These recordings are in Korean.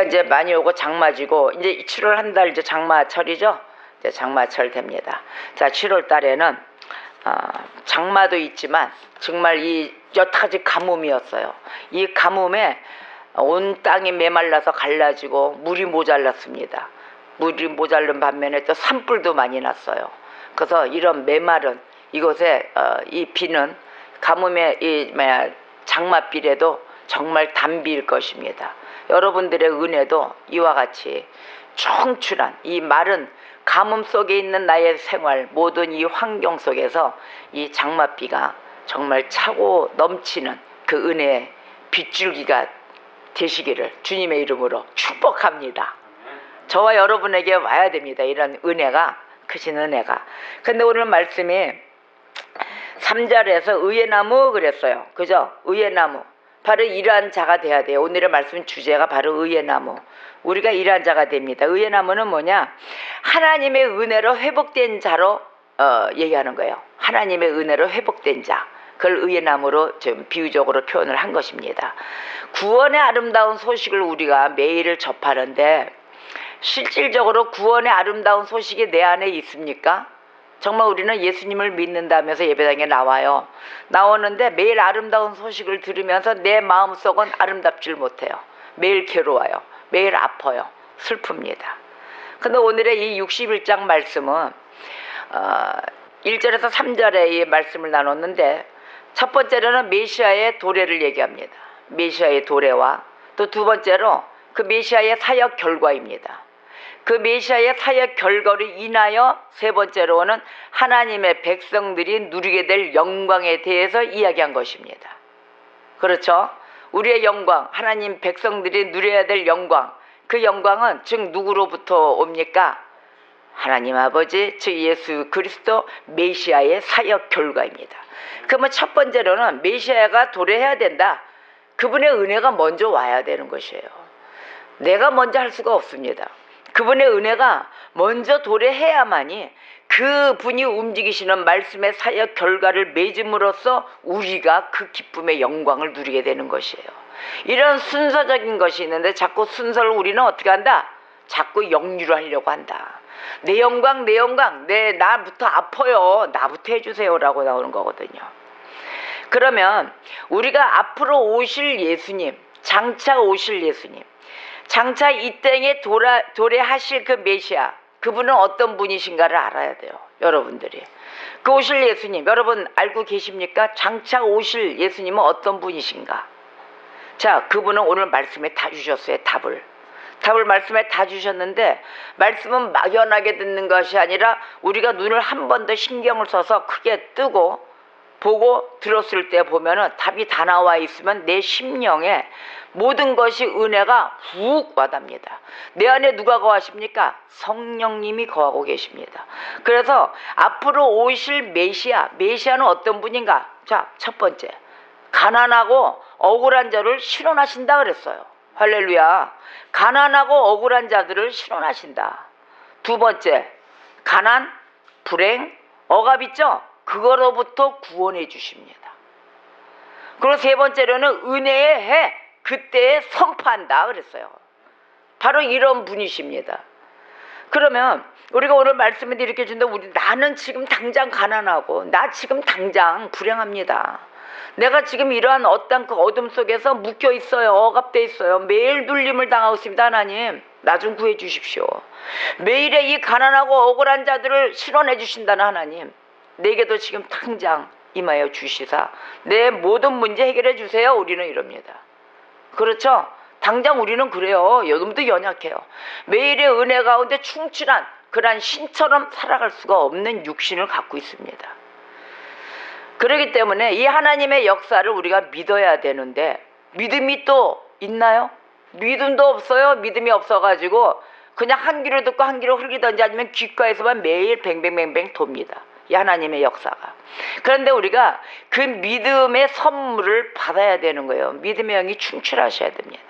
비가 이제 많이 오고 장마지고 이제 7월 한 달 이제 장마철이죠. 이제 장마철 됩니다. 자, 7월 달에는 장마도 있지만 정말 이 여타지 가뭄이었어요. 이 가뭄에 온 땅이 메말라서 갈라지고 물이 모자랐습니다. 물이 모자른 반면에 또 산불도 많이 났어요. 그래서 이런 메마른 이곳에 이 비는 가뭄의 이 장맛비래도 정말 단비일 것입니다. 여러분들의 은혜도 이와 같이 충출한 이 마른 가뭄 속에 있는 나의 생활, 모든 이 환경 속에서 이 장맛비가 정말 차고 넘치는 그 은혜의 빗줄기가 되시기를 주님의 이름으로 축복합니다. 저와 여러분에게 와야 됩니다. 이런 은혜가, 크신 은혜가. 근데 오늘 말씀이 3절에서 의회나무 그랬어요. 그죠? 의회나무. 바로 이러한 자가 돼야 돼요. 오늘의 말씀 주제가 바로 의회나무. 우리가 이러한 자가 됩니다. 의회나무는 뭐냐? 하나님의 은혜로 회복된 자로 얘기하는 거예요. 하나님의 은혜로 회복된 자. 그걸 의회나무로 좀 비유적으로 표현을 한 것입니다. 구원의 아름다운 소식을 우리가 매일 접하는데 실질적으로 구원의 아름다운 소식이 내 안에 있습니까? 정말 우리는 예수님을 믿는다면서 예배당에 나와요. 나오는데 매일 아름다운 소식을 들으면서 내 마음속은 아름답질 못해요. 매일 괴로워요. 매일 아파요. 슬픕니다. 근데 오늘의 이 61장 말씀은 1절에서 3절의 이 말씀을 나눴는데 첫 번째로는 메시아의 도래를 얘기합니다. 메시아의 도래와 또 두 번째로 그 메시아의 사역 결과입니다. 그 메시아의 사역 결과로 인하여 세 번째로는 하나님의 백성들이 누리게 될 영광에 대해서 이야기한 것입니다. 그렇죠? 우리의 영광, 하나님 백성들이 누려야 될 영광, 그 영광은 즉 누구로부터 옵니까? 하나님 아버지, 즉 예수 그리스도 메시아의 사역 결과입니다. 그러면 첫 번째로는 메시아가 도래해야 된다. 그분의 은혜가 먼저 와야 되는 것이에요. 내가 먼저 할 수가 없습니다. 그분의 은혜가 먼저 도래해야만이 그분이 움직이시는 말씀의 사역 결과를 맺음으로써 우리가 그 기쁨의 영광을 누리게 되는 것이에요. 이런 순서적인 것이 있는데 자꾸 순서를 우리는 어떻게 한다? 자꾸 역류를 하려고 한다. 내 영광, 내 영광, 나부터 아파요. 나부터 해주세요라고 나오는 거거든요. 그러면 우리가 앞으로 오실 예수님, 장차 오실 예수님, 장차 이 땅에 도래하실 그 메시아, 그분은 어떤 분이신가를 알아야 돼요. 여러분들이. 그 오실 예수님, 여러분 알고 계십니까? 장차 오실 예수님은 어떤 분이신가? 자, 그분은 오늘 말씀에 다 주셨어요. 답을 말씀에 다 주셨는데 말씀은 막연하게 듣는 것이 아니라 우리가 눈을 한 번 더 신경을 써서 크게 뜨고 보고 들었을 때 보면은 답이 다 나와 있으면 내 심령에 모든 것이 은혜가 훅 와답니다. 내 안에 누가 거하십니까? 성령님이 거하고 계십니다. 그래서 앞으로 오실 메시아는 어떤 분인가? 자, 첫 번째, 가난하고 억울한 자를 실현하신다 그랬어요. 할렐루야. 가난하고 억울한 자들을 실현하신다. 두 번째, 가난, 불행, 억압 있죠? 그거로부터 구원해 주십니다. 그리고 세 번째로는 은혜의 해, 그때에 선포한다 그랬어요. 바로 이런 분이십니다. 그러면 우리가 오늘 말씀을 이렇게 준다면 나는 지금 당장 가난하고 나 지금 당장 불행합니다. 내가 지금 이러한 어떤 그 어둠 속에서 묶여 있어요. 억압돼 있어요. 매일 눌림을 당하고 있습니다. 하나님, 나 좀 구해 주십시오. 매일의 이 가난하고 억울한 자들을 실현해 주신다는 하나님, 내게도 지금 당장 임하여 주시사 내 모든 문제 해결해 주세요. 우리는 이럽니다. 그렇죠? 당장 우리는 그래요. 요즘도 연약해요. 매일의 은혜 가운데 충실한 그러한 신처럼 살아갈 수가 없는 육신을 갖고 있습니다. 그렇기 때문에 이 하나님의 역사를 우리가 믿어야 되는데 믿음이 또 있나요? 믿음도 없어요. 믿음이 없어가지고 그냥 한 귀로 듣고 한 귀로 흘리든지 아니면 귓가에서만 매일 뱅뱅뱅뱅 돕니다. 이 하나님의 역사가. 그런데 우리가 그 믿음의 선물을 받아야 되는 거예요. 믿음의 영이 충출하셔야 됩니다.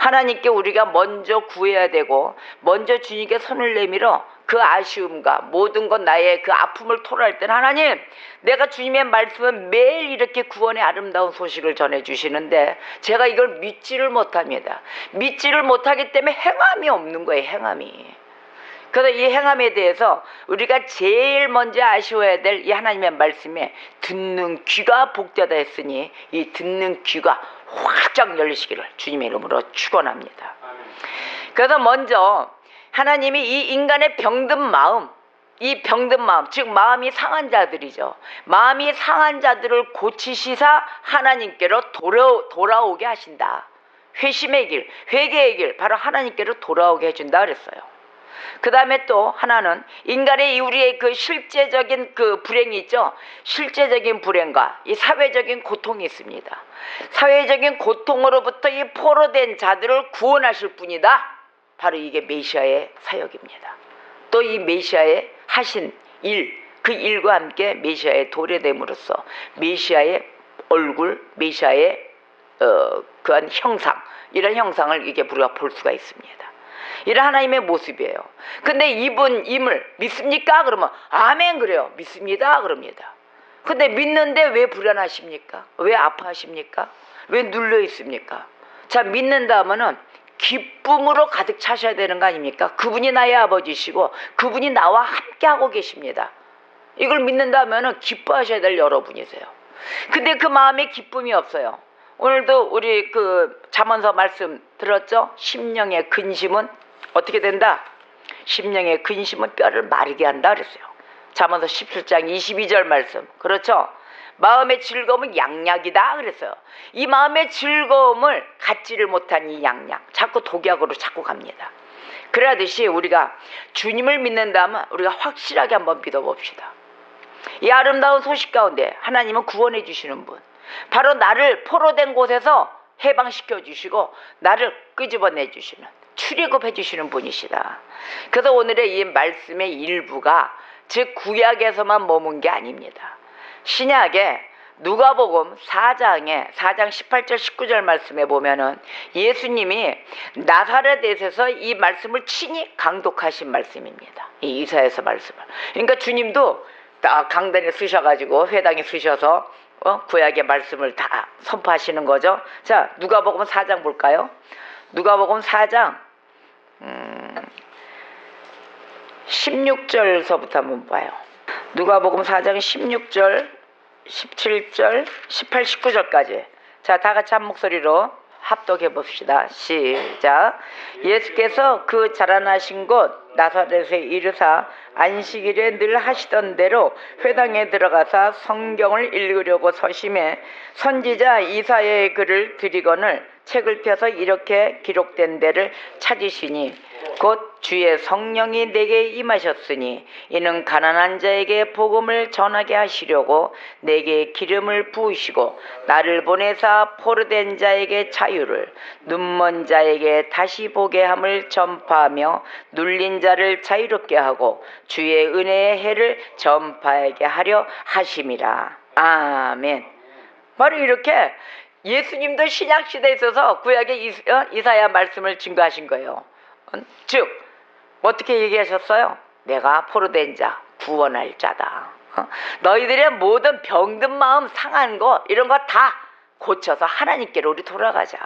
하나님께 우리가 먼저 구해야 되고 먼저 주님께 손을 내밀어 그 아쉬움과 모든 것 나의 그 아픔을 토로할 때는 하나님, 내가 주님의 말씀을 매일 이렇게 구원의 아름다운 소식을 전해주시는데 제가 이걸 믿지를 못합니다. 믿지를 못하기 때문에 행함이 없는 거예요. 행함이. 그래서 이 행함에 대해서 우리가 제일 먼저 아쉬워야 될 이 하나님의 말씀에 듣는 귀가 복되다 했으니 이 듣는 귀가 활짝 열리시기를 주님의 이름으로 축원합니다. 그래서 먼저 하나님이 이 인간의 병든 마음, 이 병든 마음, 즉 마음이 상한 자들이죠. 마음이 상한 자들을 고치시사 하나님께로 돌아오게 하신다. 회심의 길, 회개의 길, 바로 하나님께로 돌아오게 해준다 그랬어요. 그 다음에 또 하나는 인간의 우리의 그 실제적인 그 불행이 있죠. 실제적인 불행과 이 사회적인 고통이 있습니다. 사회적인 고통으로부터 이 포로된 자들을 구원하실 분이다. 바로 이게 메시아의 사역입니다. 또 이 메시아의 하신 일, 그 일과 함께 메시아의 도래됨으로써 메시아의 얼굴, 메시아의 그한 형상, 이런 형상을 이게 우리가 볼 수가 있습니다. 이런 하나님의 모습이에요. 근데 임을 믿습니까? 그러면 아멘 그래요. 믿습니다. 그럽니다. 근데 믿는데 왜 불안하십니까? 왜 아파하십니까? 왜 눌려 있습니까? 자, 믿는다 하면은 기쁨으로 가득 차셔야 되는 거 아닙니까? 그분이 나의 아버지시고 그분이 나와 함께하고 계십니다. 이걸 믿는다 하면은 기뻐하셔야 될 여러분이세요. 근데 그 마음에 기쁨이 없어요. 오늘도 우리 그 잠언서 말씀 들었죠? 심령의 근심은 어떻게 된다? 심령의 근심은 뼈를 마르게 한다 그랬어요. 잠언서 17장 22절 말씀. 그렇죠? 마음의 즐거움은 양약이다 그랬어요. 이 마음의 즐거움을 갖지를 못한 이 양약, 자꾸 독약으로 자꾸 갑니다. 그러듯이 우리가 주님을 믿는다면 우리가 확실하게 한번 믿어봅시다. 이 아름다운 소식 가운데 하나님은 구원해 주시는 분, 바로 나를 포로된 곳에서 해방시켜 주시고 나를 끄집어내 주시는, 출애굽해 주시는 분이시다. 그래서 오늘의 이 말씀의 일부가 즉 구약에서만 머문 게 아닙니다. 신약에 누가복음 4장 18절 19절 말씀에 보면은 예수님이 나사렛에서 이 말씀을 친히 강독하신 말씀입니다. 이 이사야서 말씀을. 그러니까 주님도 다 강단에 쓰셔가지고 회당에 쓰셔서 구약의 말씀을 다 선포하시는 거죠. 자, 누가복음 4장 볼까요? 누가복음 4장 16절서부터 한번 봐요. 누가복음 4장 16절, 17절, 18, 19절까지. 자, 다 같이 한 목소리로 합독해 봅시다. 시작. 예수께서 그 자라나신 곳 나사렛에 이르사 안식일에 늘 하시던 대로 회당에 들어가사 성경을 읽으려고 서심해 선지자 이사야의 글을 드리거늘 책을 펴서 이렇게 기록된 데를 찾으시니 곧 주의 성령이 내게 임하셨으니 이는 가난한 자에게 복음을 전하게 하시려고 내게 기름을 부으시고 나를 보내사 포로된 자에게 자유를, 눈먼 자에게 다시 보게 함을 전파하며 눌린 자를 자유롭게 하고 주의 은혜의 해를 전파하게 하려 하심이라. 아멘. 바로 이렇게 예수님도 신약시대에 있어서 구약의 이사야 말씀을 증거하신 거예요. 즉 어떻게 얘기하셨어요? 내가 포로된 자, 구원할 자다. 너희들의 모든 병든 마음, 상한 거 이런 거 다 고쳐서 하나님께로 우리 돌아가자.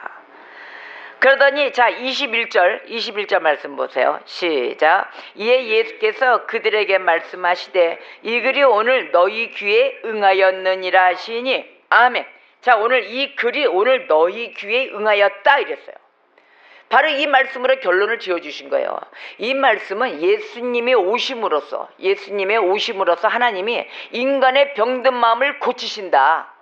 그러더니 자 21절 말씀 보세요. 시작. 이에 예수께서 그들에게 말씀하시되 이 글이 오늘 너희 귀에 응하였느니라 하시니 아멘. 자, 오늘 이 글이 오늘 너희 귀에 응하였다 이랬어요. 바로 이 말씀으로 결론을 지어주신 거예요. 이 말씀은 예수님의 오심으로써 하나님이 인간의 병든 마음을 고치신다.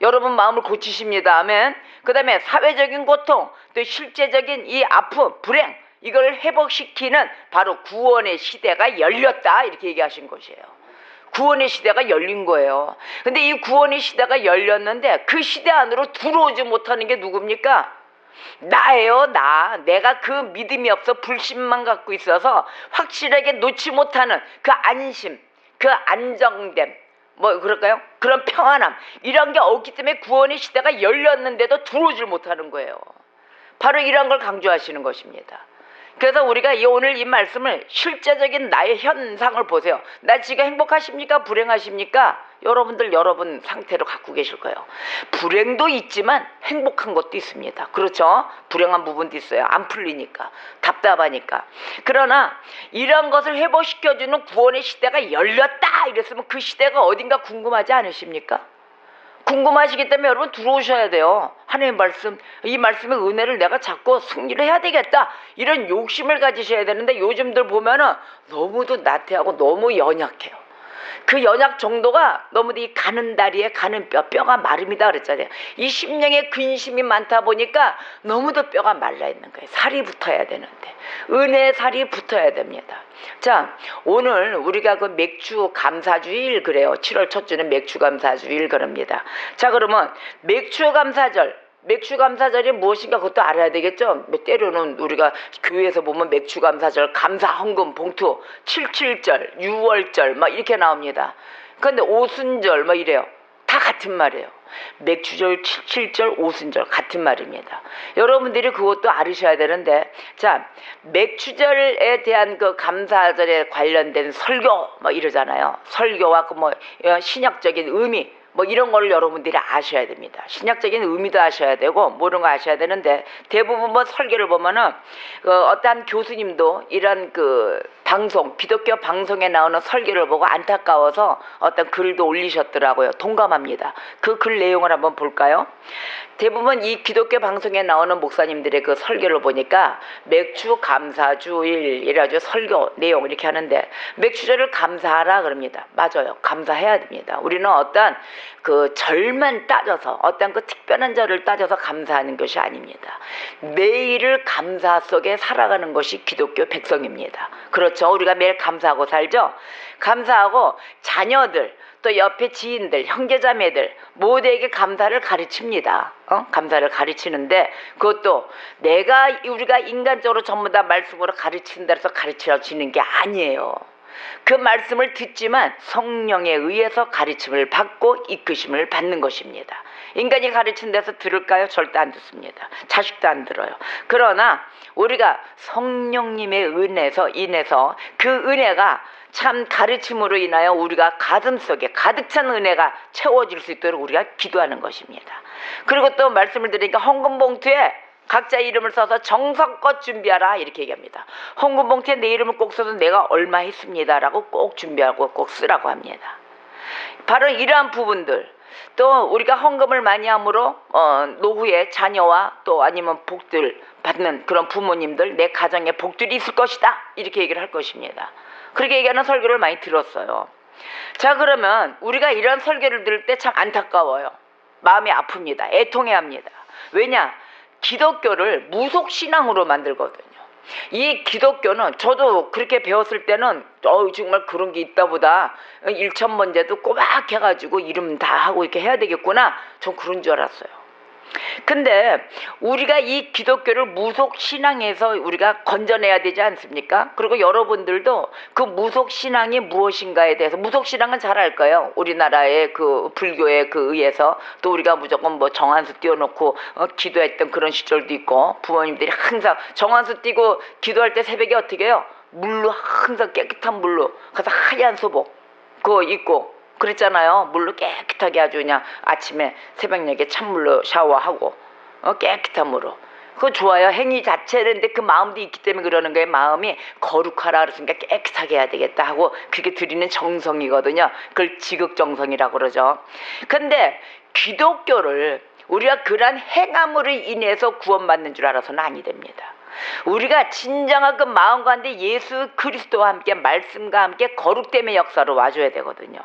여러분 마음을 고치십니다. 아멘. 그 다음에 사회적인 고통, 또 실제적인 이 아픔, 불행, 이걸 회복시키는 바로 구원의 시대가 열렸다. 이렇게 얘기하신 것이에요. 구원의 시대가 열린 거예요. 근데 이 구원의 시대가 열렸는데 그 시대 안으로 들어오지 못하는 게 누굽니까? 나예요. 내가 그 믿음이 없어 불신만 갖고 있어서 확실하게 놓지 못하는 그 안심, 그 안정됨, 뭐 그럴까요? 그런 평안함, 이런 게 없기 때문에 구원의 시대가 열렸는데도 들어오질 못하는 거예요. 바로 이런 걸 강조하시는 것입니다. 그래서 우리가 오늘 이 말씀을 실제적인 나의 현상을 보세요. 나 지금 행복하십니까? 불행하십니까? 여러분들 여러분 상태로 갖고 계실 거예요. 불행도 있지만 행복한 것도 있습니다. 그렇죠? 불행한 부분도 있어요. 안 풀리니까, 답답하니까. 그러나 이런 것을 회복시켜주는 구원의 시대가 열렸다 이랬으면 그 시대가 어딘가 궁금하지 않으십니까? 궁금하시기 때문에 여러분 들어오셔야 돼요. 하나님의 말씀, 이 말씀의 은혜를 내가 잡고 승리를 해야 되겠다, 이런 욕심을 가지셔야 되는데 요즘들 보면은 너무도 나태하고 너무 연약해요. 그 연약 정도가 너무도 이 가는 다리에 가는 뼈가 마름이다 그랬잖아요. 이 심령에 근심이 많다 보니까 너무도 뼈가 말라 있는 거예요. 살이 붙어야 되는데, 은혜의 살이 붙어야 됩니다. 자, 오늘 우리가 그 맥주 감사주일 그래요. 7월 첫 주는 맥주 감사주일 그럽니다. 자, 그러면 맥주 감사절이 무엇인가 그것도 알아야 되겠죠. 때로는 우리가 교회에서 보면 맥주 감사절, 감사 헌금 봉투, 77절, 6월절 막 이렇게 나옵니다. 그런데 오순절 막 이래요. 다 같은 말이에요. 맥주절, 77절, 오순절 같은 말입니다. 여러분들이 그것도 알으셔야 되는데, 자, 맥주절에 대한 그 감사절에 관련된 설교 막 이러잖아요. 설교와 그 뭐 신약적인 의미 뭐 이런 걸 여러분들이 아셔야 됩니다. 신약적인 의미도 아셔야 되고 모르는 거 아셔야 되는데, 대부분 뭐 설교를 보면은 어떠한 교수님도 이런 그 방송, 기독교 방송에 나오는 설교를 보고 안타까워서 어떤 글도 올리셨더라고요. 동감합니다. 그 글 내용을 한번 볼까요? 대부분 이 기독교 방송에 나오는 목사님들의 그 설교를 보니까 맥주 감사주일 이래가지고 설교 내용 이렇게 하는데, 맥주절을 감사하라 그럽니다. 맞아요. 감사해야 됩니다. 우리는 어떤 그 절만 따져서, 어떤 그 특별한 절을 따져서 감사하는 것이 아닙니다. 매일을 감사 속에 살아가는 것이 기독교 백성입니다. 그렇죠? 우리가 매일 감사하고 살죠? 감사하고 자녀들, 또 옆에 지인들, 형제자매들 모두에게 감사를 가르칩니다. 감사를 가르치는데, 그것도 우리가 인간적으로 전부 다 말씀으로 가르친다 해서 가르쳐지는 게 아니에요. 그 말씀을 듣지만 성령에 의해서 가르침을 받고 이끄심을 받는 것입니다. 인간이 가르친 데서 들을까요? 절대 안 듣습니다. 자식도 안 들어요. 그러나 우리가 성령님의 은혜에서 인해서 그 은혜가 참 가르침으로 인하여 우리가 가슴속에 가득 찬 은혜가 채워질 수 있도록 우리가 기도하는 것입니다. 그리고 또 말씀을 드리니까 헌금 봉투에 각자 이름을 써서 정성껏 준비하라 이렇게 얘기합니다. 헌금 봉투에 내 이름을 꼭 써서 내가 얼마 했습니다라고 꼭 준비하고 꼭 쓰라고 합니다. 바로 이러한 부분들, 또 우리가 헌금을 많이 함으로 노후에 자녀와 또 아니면 복들 받는 그런 부모님들, 내 가정에 복들이 있을 것이다 이렇게 얘기를 할 것입니다. 그렇게 얘기하는 설교를 많이 들었어요. 자, 그러면 우리가 이런 설교를 들을 때 참 안타까워요. 마음이 아픕니다. 애통해야 합니다. 왜냐? 기독교를 무속신앙으로 만들거든요. 이 기독교는 저도 그렇게 배웠을 때는 정말 그런 게 있다 보다, 일천번제도 꼬박 해가지고 이름 다 하고 이렇게 해야 되겠구나, 전 그런 줄 알았어요. 근데 우리가 이 기독교를 무속신앙에서 우리가 건져내야 되지 않습니까? 그리고 여러분들도 그 무속신앙이 무엇인가에 대해서, 무속신앙은 잘 알 거예요. 우리나라의 그 불교에 그 의해서 또 우리가 무조건 뭐 정한수 띄워놓고 기도했던 그런 시절도 있고, 부모님들이 항상 정한수 띄고 기도할 때 새벽에 어떻게 해요? 물로, 항상 깨끗한 물로 가서 하얀 소복 그거 입고 그랬잖아요. 물로 깨끗하게 아주 그냥 아침에 새벽녘에 찬물로 샤워하고 깨끗한 물로. 그거 좋아요. 행위 자체인데 그 마음도 있기 때문에 그러는 거예요. 마음이 거룩하라 그랬으니까 깨끗하게 해야 되겠다 하고 그렇게 드리는 정성이거든요. 그걸 지극정성이라고 그러죠. 근데 기독교를 우리가 그러한 행함으로 인해서 구원받는 줄 알아서는 아니 됩니다. 우리가 진정한 그 마음과 함께 예수 그리스도와 함께 말씀과 함께 거룩됨의 역사로 와줘야 되거든요.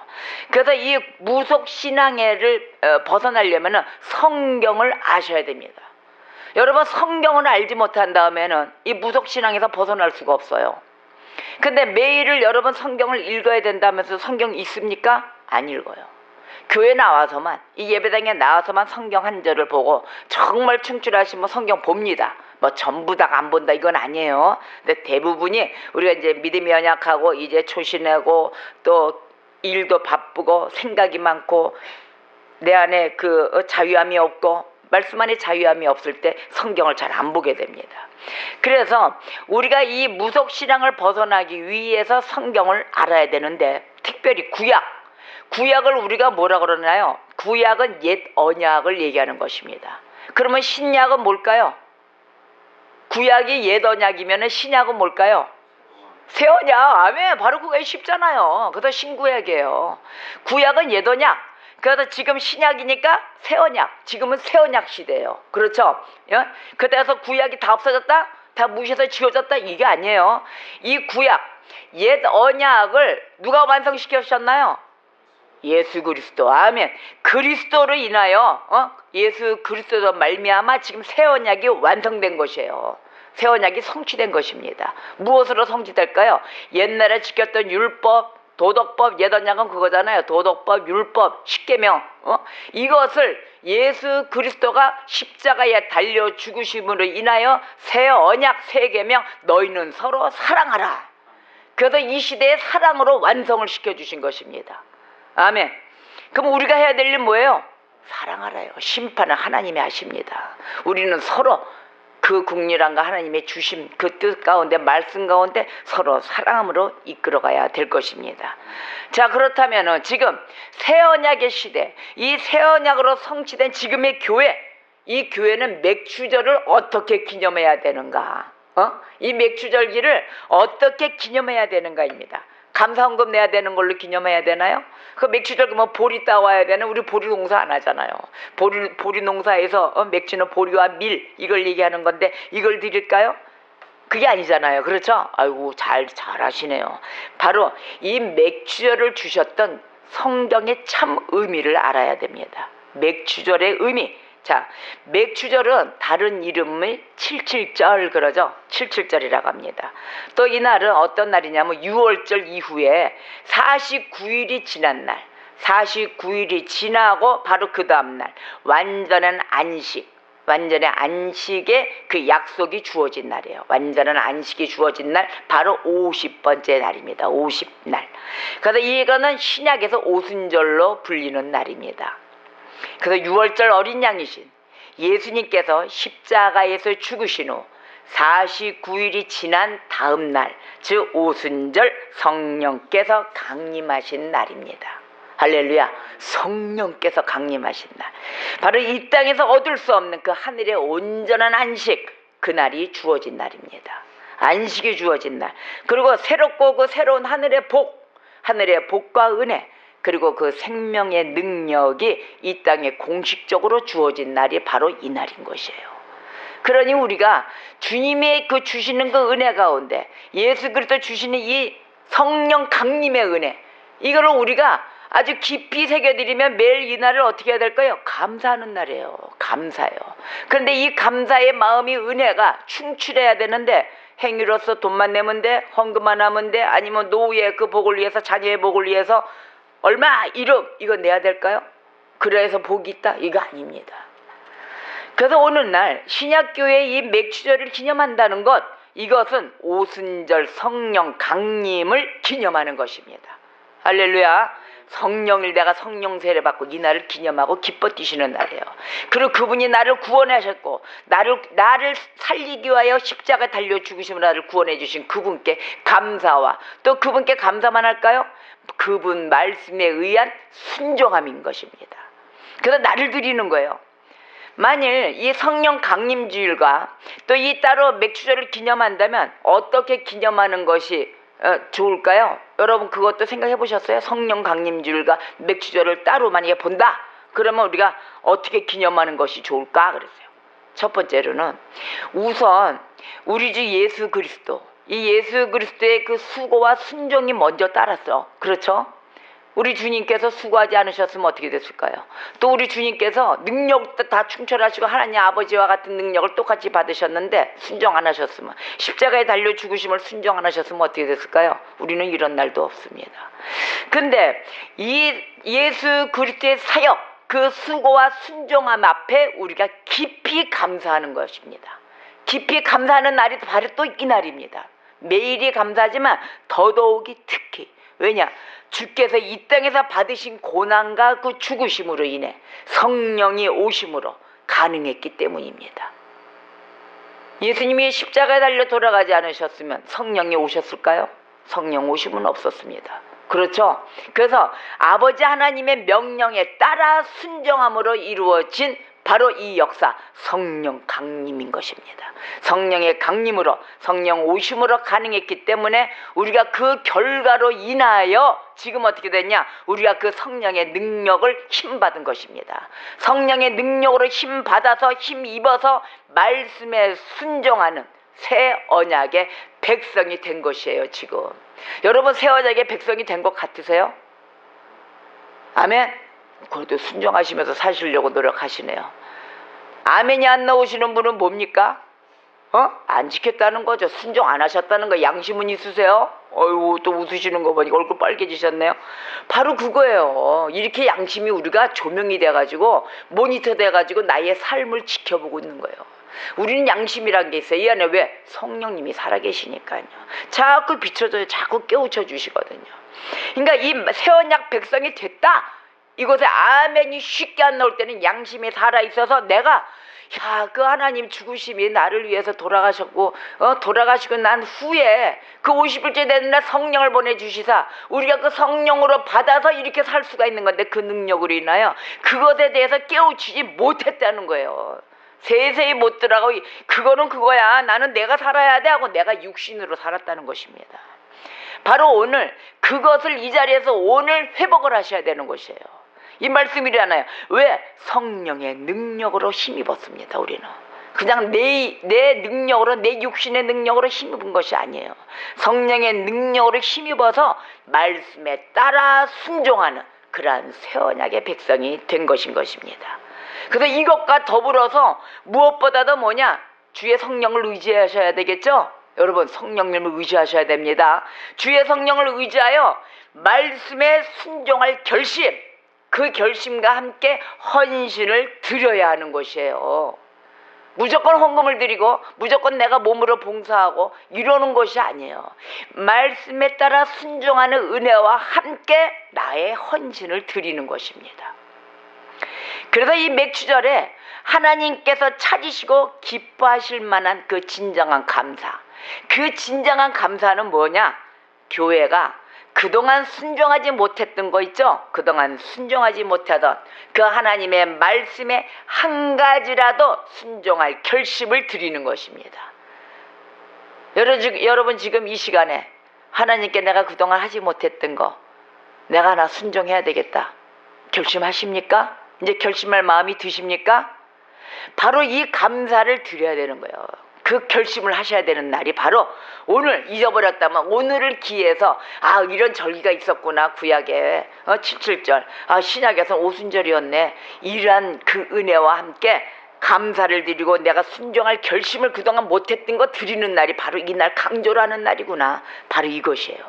그래서 이 무속신앙을 벗어나려면 성경을 아셔야 됩니다. 여러분, 성경을 알지 못한 다음에는 이 무속신앙에서 벗어날 수가 없어요. 근데 매일을 여러분 성경을 읽어야 된다면서 성경 읽습니까? 안 읽어요. 교회 나와서만, 이 예배당에 나와서만 성경 한 절을 보고 정말 충실하시면 성경 봅니다. 뭐 전부 다 안 본다 이건 아니에요. 근데 대부분이 우리가 이제 믿음이 연약하고 이제 초신하고 또 일도 바쁘고 생각이 많고 내 안에 그 자유함이 없고 말씀 안에 자유함이 없을 때 성경을 잘 안 보게 됩니다. 그래서 우리가 이 무속신앙을 벗어나기 위해서 성경을 알아야 되는데, 특별히 구약을 우리가 뭐라 그러나요? 구약은 옛 언약을 얘기하는 것입니다. 그러면 신약은 뭘까요? 구약이 옛 언약이면 신약은 뭘까요? 새 언약. 아멘. 바로 그게 쉽잖아요. 그래서 신구약이에요. 구약은 옛 언약. 그래서 지금 신약이니까 새 언약. 지금은 새 언약 시대예요. 그렇죠? 예? 그때서 구약이 다 없어졌다? 다 무시해서 지워졌다? 이게 아니에요. 이 구약, 옛 언약을 누가 완성시켰었나요? 예수 그리스도. 아멘. 그리스도로 인하여 예수 그리스도로 말미암아 지금 새 언약이 완성된 것이에요. 새 언약이 성취된 것입니다. 무엇으로 성취될까요? 옛날에 지켰던 율법, 도덕법, 옛 언약은 그거잖아요. 도덕법, 율법, 십계명. 이것을 예수 그리스도가 십자가에 달려 죽으심으로 인하여 새 언약, 새 계명, 너희는 서로 사랑하라. 그래서 이 시대의 사랑으로 완성을 시켜주신 것입니다. 아멘. 그럼 우리가 해야 될 일 뭐예요? 사랑하라요. 심판은 하나님이 하십니다. 우리는 서로 그 국률함과 하나님의 주심, 그 뜻 가운데, 말씀 가운데 서로 사랑함으로 이끌어가야 될 것입니다. 자, 그렇다면 지금 새 언약의 시대, 이 새 언약으로 성취된 지금의 교회, 이 교회는 맥추절을 어떻게 기념해야 되는가? 이 맥추절기를 어떻게 기념해야 되는가입니다. 감사헌금 내야 되는 걸로 기념해야 되나요? 그 맥추절 그러면 보리 따와야 되는, 우리 보리 농사 안 하잖아요. 보리 농사에서 맥주는 보리와 밀, 이걸 얘기하는 건데 이걸 드릴까요? 그게 아니잖아요. 그렇죠? 아이고 잘 하시네요. 바로 이 맥추절을 주셨던 성경의 참 의미를 알아야 됩니다. 맥추절의 의미. 자, 맥추절은 다른 이름을 칠칠절 그러죠. 칠칠절이라고 합니다. 또 이날은 어떤 날이냐면 6월절 이후에 49일이 지난 날, 49일이 지나고 바로 그 다음 날 완전한 안식, 완전한 안식의 그 약속이 주어진 날이에요. 완전한 안식이 주어진 날 바로 50번째 날입니다. 50날. 그래서 이거는 신약에서 오순절로 불리는 날입니다. 그래서 6월절 어린 양이신 예수님께서 십자가에서 죽으신 후 49일이 지난 다음 날, 즉 오순절, 성령께서 강림하신 날입니다. 할렐루야. 성령께서 강림하신 날, 바로 이 땅에서 얻을 수 없는 그 하늘의 온전한 안식, 그날이 주어진 날입니다. 안식이 주어진 날, 그리고 새롭고 그 새로운 하늘의 복과 은혜, 그리고 그 생명의 능력이 이 땅에 공식적으로 주어진 날이 바로 이 날인 것이에요. 그러니 우리가 주님의 그 주시는 그 은혜 가운데, 예수 그리스도 주시는 이 성령 강림의 은혜, 이거를 우리가 아주 깊이 새겨드리면 매일 이 날을 어떻게 해야 될까요? 감사하는 날이에요. 감사해요. 그런데 이 감사의 마음이, 은혜가 충출해야 되는데, 행위로서 돈만 내면 돼? 헌금만 하면 돼? 아니면 노후의 그 복을 위해서, 자녀의 복을 위해서 얼마, 이거 내야 될까요? 그래서 복이 있다? 이거 아닙니다. 그래서 오늘날 신약교회의 이 맥추절을 기념한다는 것, 이것은 오순절 성령 강림을 기념하는 것입니다. 할렐루야. 성령을 내가 성령 세례 받고 이 날을 기념하고 기뻐 뛰시는 날이에요. 그리고 그분이 나를 구원하셨고 나를 살리기 위하여 십자가 달려 죽으심으로 나를 구원해 주신 그분께 감사와, 또 그분께 감사만 할까요? 그분 말씀에 의한 순종함인 것입니다. 그래서 나를 드리는 거예요. 만일 이 성령 강림주일과 또 이 따로 맥추절을 기념한다면 어떻게 기념하는 것이 좋을까요? 여러분 그것도 생각해 보셨어요? 성령 강림주일과 맥추절을 따로 만약에 본다, 그러면 우리가 어떻게 기념하는 것이 좋을까 그랬어요. 첫 번째로는 우선 우리 주 예수 그리스도, 이 예수 그리스도의 그 수고와 순종이 먼저 따랐어. 그렇죠? 우리 주님께서 수고하지 않으셨으면 어떻게 됐을까요? 또 우리 주님께서 능력도 다 충철하시고 하나님 아버지와 같은 능력을 똑같이 받으셨는데 순종 안 하셨으면, 십자가에 달려 죽으심을 순종 안 하셨으면 어떻게 됐을까요? 우리는 이런 날도 없습니다. 근데 이 예수 그리스도의 사역, 그 수고와 순종함 앞에 우리가 깊이 감사하는 것입니다. 깊이 감사하는 날이 바로 또 이 날입니다. 매일이 감사하지만 더더욱이 특히, 왜냐? 주께서 이 땅에서 받으신 고난과 그 죽으심으로 인해 성령이 오심으로 가능했기 때문입니다. 예수님이 십자가에 달려 돌아가지 않으셨으면 성령이 오셨을까요? 성령 오심은 없었습니다. 그렇죠? 그래서 아버지 하나님의 명령에 따라 순종함으로 이루어진 바로 이 역사, 성령 강림인 것입니다. 성령의 강림으로, 성령 오심으로 가능했기 때문에 우리가 그 결과로 인하여 지금 어떻게 됐냐? 우리가 그 성령의 능력을 힘받은 것입니다. 성령의 능력으로 힘받아서 힘입어서 말씀에 순종하는 새 언약의 백성이 된 것이에요. 지금 여러분 새 언약의 백성이 된 것 같으세요? 아멘. 그래도 순종하시면서 사시려고 노력하시네요. 아멘이 안 나오시는 분은 뭡니까? 안 지켰다는 거죠. 순종 안 하셨다는 거. 양심은 있으세요? 어이구, 또 웃으시는 거 보니까 얼굴 빨개지셨네요. 바로 그거예요. 이렇게 양심이 우리가 조명이 돼가지고 모니터 돼가지고 나의 삶을 지켜보고 있는 거예요. 우리는 양심이란 게 있어요. 이 안에 왜? 성령님이 살아계시니까요. 자꾸 비춰줘요. 자꾸 깨우쳐 주시거든요. 그러니까 이 새언약 백성이 됐다. 이곳에 아멘이 쉽게 안 나올 때는 양심이 살아있어서 내가 그 하나님 죽으심이 나를 위해서 돌아가셨고 돌아가시고 난 후에 그 50일째 되는 날 성령을 보내주시사 우리가 그 성령으로 받아서 이렇게 살 수가 있는 건데 그 능력으로 인하여 그것에 대해서 깨우치지 못했다는 거예요. 세세히 못 들어가고 그거는 그거야. 나는 내가 살아야 돼 하고 내가 육신으로 살았다는 것입니다. 바로 오늘 그것을 이 자리에서 오늘 회복을 하셔야 되는 것이에요. 이 말씀이잖아요. 왜? 성령의 능력으로 힘입었습니다. 우리는 그냥 내 능력으로, 내 육신의 능력으로 힘입은 것이 아니에요. 성령의 능력으로 힘입어서 말씀에 따라 순종하는 그러한 새 언약의 백성이 된 것인 것입니다. 그래서 이것과 더불어서 무엇보다도 뭐냐? 주의 성령을 의지하셔야 되겠죠? 여러분 성령님을 의지하셔야 됩니다. 주의 성령을 의지하여 말씀에 순종할 결심, 그 결심과 함께 헌신을 드려야 하는 것이에요. 무조건 헌금을 드리고 무조건 내가 몸으로 봉사하고 이러는 것이 아니에요. 말씀에 따라 순종하는 은혜와 함께 나의 헌신을 드리는 것입니다. 그래서 이 맥추절에 하나님께서 찾으시고 기뻐하실 만한 그 진정한 감사, 그 진정한 감사는 뭐냐? 교회가 그동안 순종하지 못했던 거 있죠? 그동안 순종하지 못하던 그 하나님의 말씀에 한 가지라도 순종할 결심을 드리는 것입니다. 여러분 지금 이 시간에 하나님께 내가 그동안 하지 못했던 거 내가 하나 순종해야 되겠다 결심하십니까? 이제 결심할 마음이 드십니까? 바로 이 감사를 드려야 되는 거예요. 그 결심을 하셔야 되는 날이 바로 오늘, 잊어버렸다면 오늘을 기해서 이런 절기가 있었구나. 구약에 77절, 신약에서는 오순절이었네. 이러한 그 은혜와 함께 감사를 드리고 내가 순종할 결심을 그동안 못했던 거 드리는 날이 바로 이 날 강조를 하는 날이구나. 바로 이것이에요.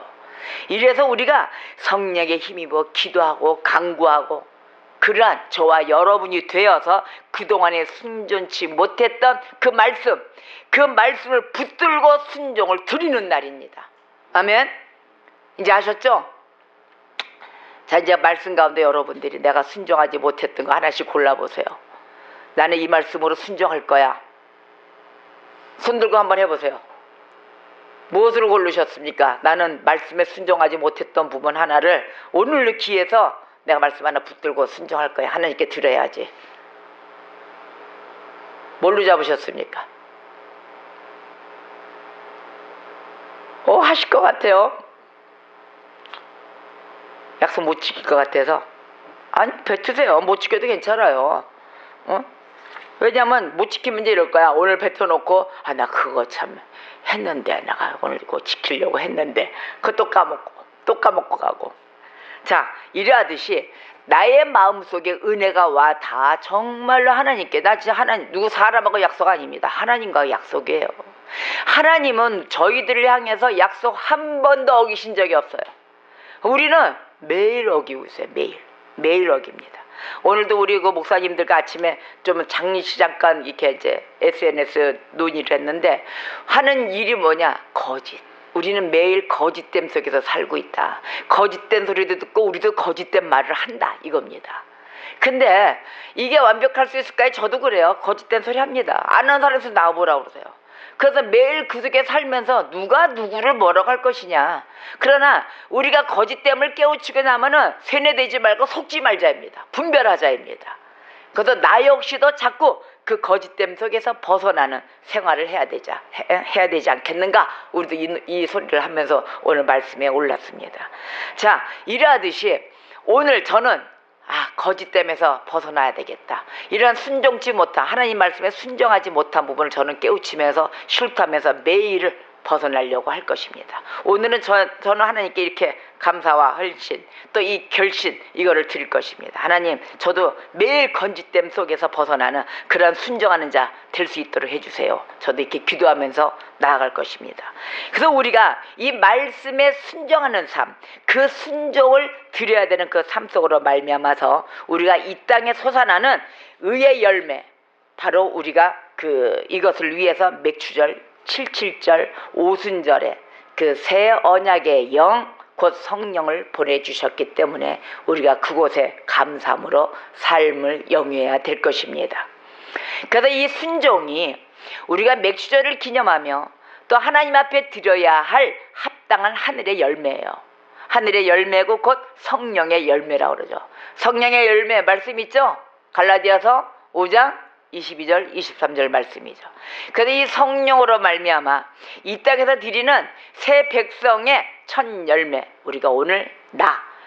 이래서 우리가 성령에 힘입어 기도하고 간구하고 그러한 저와 여러분이 되어서 그동안에 순종치 못했던 그 말씀을 붙들고 순종을 드리는 날입니다. 아멘. 이제 아셨죠? 자, 이제 말씀 가운데 여러분들이 내가 순종하지 못했던 거 하나씩 골라보세요. 나는 이 말씀으로 순종할 거야. 손 들고 한번 해보세요. 무엇으로 고르셨습니까? 나는 말씀에 순종하지 못했던 부분 하나를 오늘로 기해서 내가 말씀 하나 붙들고 순종할 거야. 하나님께 드려야지. 뭘로 잡으셨습니까? 하실 것 같아요. 약속 못 지킬 것 같아서. 아니, 뱉으세요. 못 지켜도 괜찮아요. 왜냐면 못 지키면 이제 이럴 거야. 오늘 뱉어놓고 나 그거 참 했는데 내가 오늘 그거 지키려고 했는데 그거 또 까먹고 가고. 자, 이러하듯이 나의 마음속에 은혜가 와 다 정말로 하나님께, 나 진짜 하나님, 누구 사람하고 약속 아닙니다. 하나님과 약속이에요. 하나님은 저희들을 향해서 약속 한 번도 어기신 적이 없어요. 우리는 매일 어기고 있어요. 매일 어깁니다. 오늘도 우리 그 목사님들과 아침에 좀 장례식 잠깐 이렇게 이제 SNS 논의를 했는데 하는 일이 뭐냐? 거짓. 우리는 매일 거짓됨 속에서 살고 있다. 거짓된 소리도 듣고 우리도 거짓된 말을 한다. 이겁니다. 근데 이게 완벽할 수 있을까요? 저도 그래요. 거짓된 소리 합니다. 아는 사람에서 나와보라고 그러세요. 그래서 매일 그 속에 살면서 누가 누구를 뭐라고 할 것이냐. 그러나 우리가 거짓됨을 깨우치고 나면은 세뇌되지 말고 속지 말자입니다. 분별하자입니다. 그래서 나 역시도 자꾸 그 거짓됨 속에서 벗어나는 생활을 해야 되지 않겠는가. 우리도 이 소리를 하면서 오늘 말씀에 올랐습니다. 자, 이러하듯이 오늘 저는 거짓됨에서 벗어나야 되겠다. 이런 순종치 못한 하나님 말씀에 순종하지 못한 부분을 저는 깨우치면서 실토하면서 매일을 벗어나려고 할 것입니다. 오늘은 저는 하나님께 이렇게 감사와 헌신 또 이 결신 이거를 드릴 것입니다. 하나님, 저도 매일 거짓됨 속에서 벗어나는 그런 순종하는 자 될 수 있도록 해주세요. 저도 이렇게 기도하면서 나아갈 것입니다. 그래서 우리가 이 말씀에 순종하는 삶, 그 순종을 드려야 되는 그 삶 속으로 말미암아서 우리가 이 땅에 솟아나는 의의 열매, 바로 우리가 이것을 위해서 맥추절 77절 오순절에 그 새 언약의 영 곧 성령을 보내주셨기 때문에 우리가 그곳에 감사함으로 삶을 영위해야 될 것입니다. 그래서 이 순종이 우리가 맥추절을 기념하며 또 하나님 앞에 드려야 할 합당한 하늘의 열매예요. 하늘의 열매고 곧 성령의 열매라고 그러죠. 성령의 열매 말씀 있죠? 갈라디아서 5장 22절 23절 말씀이죠. 그래서 이 성령으로 말미암아 이 땅에서 드리는 새 백성의 첫 열매, 우리가 오늘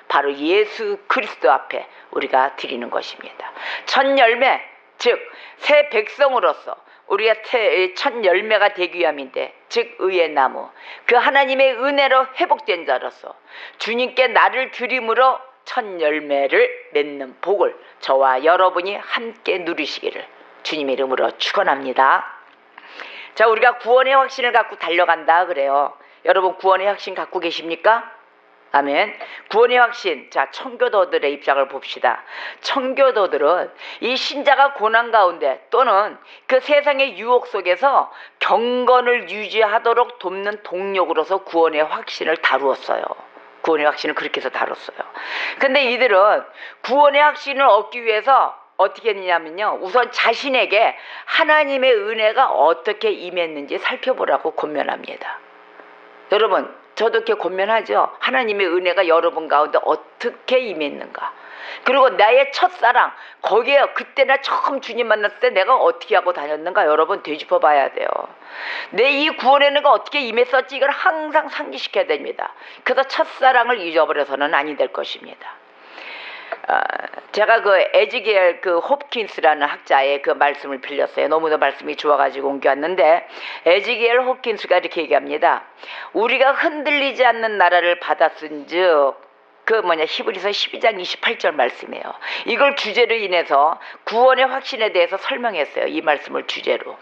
바로 예수 그리스도 앞에 우리가 드리는 것입니다. 첫 열매, 즉 새 백성으로서 우리가 첫 열매가 되기 위함인데, 즉 의의 나무, 그 하나님의 은혜로 회복된 자로서 주님께 나를 드림으로 첫 열매를 맺는 복을 저와 여러분이 함께 누리시기를 주님의 이름으로 축원합니다. 자, 우리가 구원의 확신을 갖고 달려간다 그래요. 여러분 구원의 확신 갖고 계십니까? 아멘. 구원의 확신. 자, 청교도들의 입장을 봅시다. 청교도들은 이 신자가 고난 가운데 또는 그 세상의 유혹 속에서 경건을 유지하도록 돕는 동력으로서 구원의 확신을 다루었어요. 구원의 확신을 그렇게 해서 다뤘어요. 근데 이들은 구원의 확신을 얻기 위해서 어떻게 했냐면요, 우선 자신에게 하나님의 은혜가 어떻게 임했는지 살펴보라고 권면합니다. 여러분, 저도 이렇게 권면하죠. 하나님의 은혜가 여러분 가운데 어떻게 임했는가. 그리고 나의 첫사랑, 거기에 그때나 처음 주님 만났을 때 내가 어떻게 하고 다녔는가 여러분 되짚어 봐야 돼요. 내 이 구원의 은혜가 어떻게 임했었지, 이걸 항상 상기시켜야 됩니다. 그래서 첫사랑을 잊어버려서는 아니 될 것입니다. 제가 그 에지겔 홉킨스라는 학자의 그 말씀을 빌렸어요. 너무나 말씀이 좋아가지고 옮겨왔는데, 에지겔 홉킨스가 이렇게 얘기합니다. 우리가 흔들리지 않는 나라를 받았은즉, 히브리서 12장 28절 말씀이에요. 이걸 주제로 인해서 구원의 확신에 대해서 설명했어요. 이 말씀을 주제로.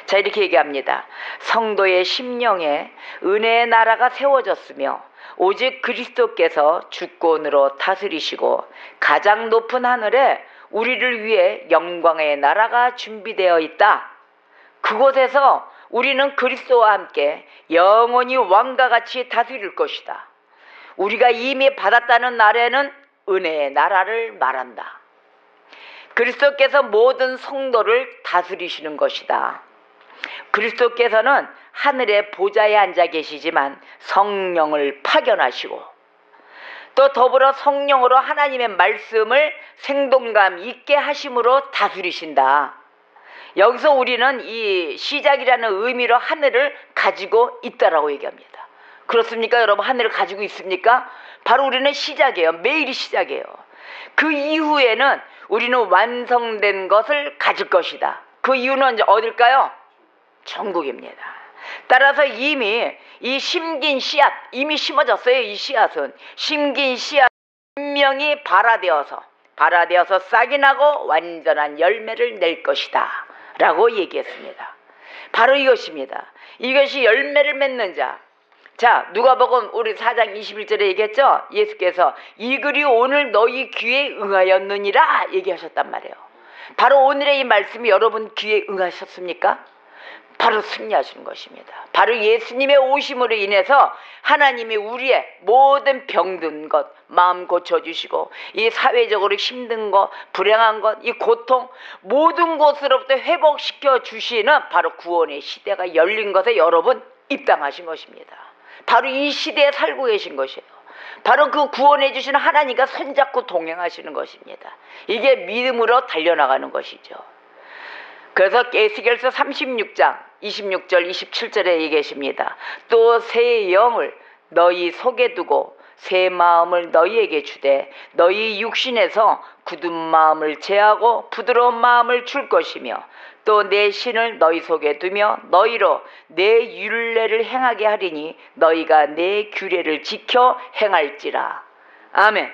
자, 이렇게 얘기합니다. 성도의 심령에 은혜의 나라가 세워졌으며 오직 그리스도께서 주권으로 다스리시고 가장 높은 하늘에 우리를 위해 영광의 나라가 준비되어 있다. 그곳에서 우리는 그리스도와 함께 영원히 왕과 같이 다스릴 것이다. 우리가 이미 받았다는 날에는 은혜의 나라를 말한다. 그리스도께서 모든 성도를 다스리시는 것이다. 그리스도께서는 하늘의 보좌에 앉아 계시지만 성령을 파견하시고 또 더불어 성령으로 하나님의 말씀을 생동감 있게 하심으로 다스리신다. 여기서 우리는 이 시작이라는 의미로 하늘을 가지고 있다라고 얘기합니다. 그렇습니까 여러분? 하늘을 가지고 있습니까? 바로 우리는 시작이에요. 매일이 시작이에요. 그 이후에는 우리는 완성된 것을 가질 것이다. 그 이유는 어딜까요? 천국입니다. 따라서 이미 이 심긴 씨앗, 이미 심어졌어요. 이 씨앗은 심긴 씨앗 분명히 발화되어서 싹이 나고 완전한 열매를 낼 것이다 라고 얘기했습니다. 바로 이것입니다. 이것이 열매를 맺는 자. 자, 누가복음 우리 4장 21절에 얘기했죠. 예수께서 이 글이 오늘 너희 귀에 응하였느니라 얘기하셨단 말이에요. 바로 오늘의 이 말씀이 여러분 귀에 응하셨습니까? 바로 승리하시는 것입니다. 바로 예수님의 오심으로 인해서 하나님이 우리의 모든 병든 것 마음 고쳐주시고 이 사회적으로 힘든 것, 불행한 것, 이 고통 모든 것으로부터 회복시켜 주시는 바로 구원의 시대가 열린 것에 여러분 입당하신 것입니다. 바로 이 시대에 살고 계신 것이에요. 바로 그 구원해 주시는 하나님과 손잡고 동행하시는 것입니다. 이게 믿음으로 달려나가는 것이죠. 그래서 에스겔서 36장 26절 27절에 얘기하십니다. 또 새 영을 너희 속에 두고 새 마음을 너희에게 주되 너희 육신에서 굳은 마음을 제하고 부드러운 마음을 줄 것이며 또 내 신을 너희 속에 두며 너희로 내 율례를 행하게 하리니 너희가 내 규례를 지켜 행할지라. 아멘.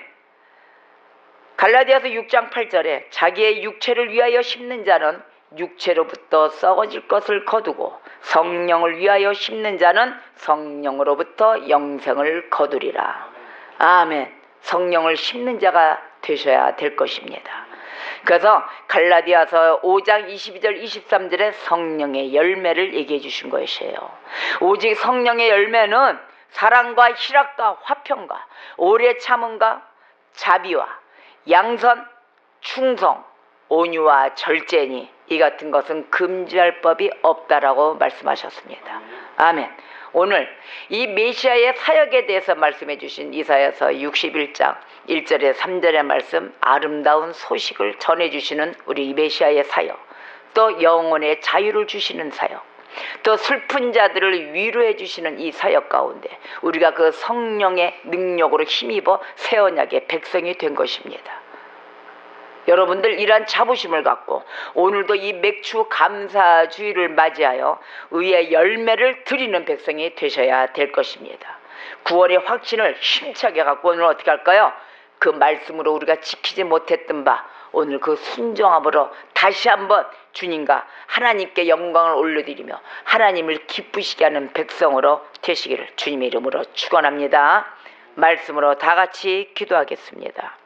갈라디아서 6장 8절에 자기의 육체를 위하여 심는 자는 육체로부터 썩어질 것을 거두고 성령을 위하여 심는 자는 성령으로부터 영생을 거두리라. 아멘. 성령을 심는 자가 되셔야 될 것입니다. 그래서 갈라디아서 5장 22절 23절에 성령의 열매를 얘기해 주신 것이에요. 오직 성령의 열매는 사랑과 희락과 화평과 오래 참음과 자비와 양선, 충성, 온유와 절제니 이 같은 것은 금지할 법이 없다라고 말씀하셨습니다. 아멘. 오늘 이 메시아의 사역에 대해서 말씀해 주신 이사야서 61장 1절에 3절의 말씀, 아름다운 소식을 전해 주시는 우리 메시아의 사역, 또 영혼의 자유를 주시는 사역, 또 슬픈 자들을 위로해 주시는 이 사역 가운데 우리가 그 성령의 능력으로 힘입어 새 언약의 백성이 된 것입니다. 여러분들 이러한 자부심을 갖고 오늘도 이 맥주 감사주의를 맞이하여 의의 열매를 드리는 백성이 되셔야 될 것입니다. 구원의 확신을 힘차게 갖고 오늘 어떻게 할까요? 그 말씀으로 우리가 지키지 못했던 바 오늘 그 순종함으로 다시 한번 주님과 하나님께 영광을 올려드리며 하나님을 기쁘시게 하는 백성으로 되시기를 주님의 이름으로 축원합니다. 말씀으로 다 같이 기도하겠습니다.